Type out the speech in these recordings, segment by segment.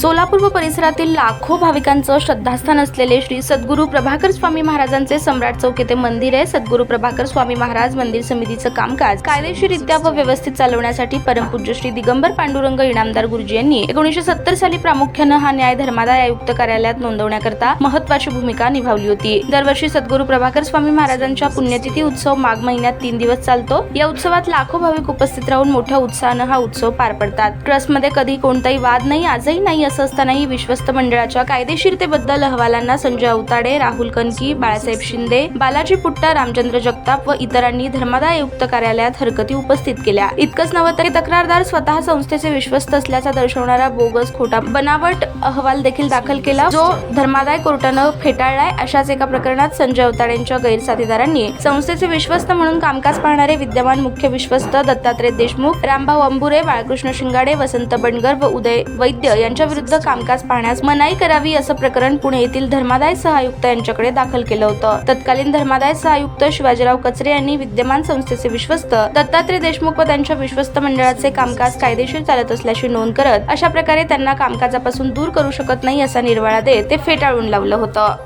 सोलापूर व परिसरातील लाखो भाविकांचं श्रद्धास्थान असलेले श्री सद्गुरू प्रभाकर स्वामी महाराजांचे सम्राट चौक येथे मंदिर आहे। सद्गुरू प्रभाकर स्वामी महाराज मंदिर समितीचं कामकाज कायदेशीररित्या व व्यवस्थित चालवण्यासाठी परमपूज्य श्री दिगंबर पांडुरंग इनामदार गुरुजी यांनी 1970 साली प्रामुख्याने हा न्याय धर्मादाय आयुक्त कार्यालयात नोंदवण्याकरता महत्त्वाची भूमिका निभावली होती। दरवर्षी सद्गुरू प्रभाकर स्वामी महाराजांच्या पुण्यतिथी उत्सव माघ महिन्यात 3 दिवस चालतो। या उत्सवात लाखो भाविक उपस्थित राहून मोठ्या उत्साहाने हा उत्सव पार पडतात। ट्रस्टमध्ये कधी कोणताही वाद नाही, आजही नाही असं असतानाही विश्वस्त मंडळाच्या कायदेशीरतेबद्दल अहवालांना संजय अवताडे, राहुल कनकी, बाळासाहेब शिंदे, बालाजी पुट्टा, रामचंद्र जगताप व इतरांनी धर्मादाय आयुक्त कार्यालयात हरकती उपस्थित केल्या। इतकंच नव्हे तर तक्रारदार स्वतः संस्थेचे विश्वस्त असल्याचा दर्शवणारा बोगस खोटा बनावट अहवाल देखील दाखल केला, जो धर्मादाय कोर्टानं फेटाळलाय। अशाच एका प्रकरणात संजय अवताडेंच्या गैरसाथीदारांनी संस्थेचे विश्वस्त म्हणून कामकाज पाहणारे विद्यमान मुख्य विश्वस्त दत्तात्रय देशमुख, रामभाऊ अंबुरे, बाळकृष्ण शिंगाडे, वसंत बनगर व उदय वैद्य यांच्या विरुद्ध कामकाज पाहण्यास मनाई करावी असं प्रकरण पुणे येथील धर्मादाय सहआयुक्त यांच्याकडे दाखल केलं होतं। तत्कालीन धर्मादाय सहआयुक्त शिवाजीराव कचरे यांनी विद्यमान संस्थेचे विश्वस्त दत्तात्रय देशमुख व त्यांच्या विश्वस्त मंडळाचे कामकाज कायदेशीर चालत असल्याची नोंद करत अशा प्रकारे त्यांना कामकाजापासून दूर करू शकत नाही असा निर्वाळा देत ते फेटाळून लावलं होतं।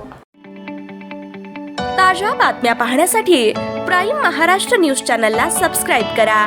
ताज्या बातम्या पाहण्यासाठी प्राईम महाराष्ट्र न्यूज चॅनलला सबस्क्राईब करा।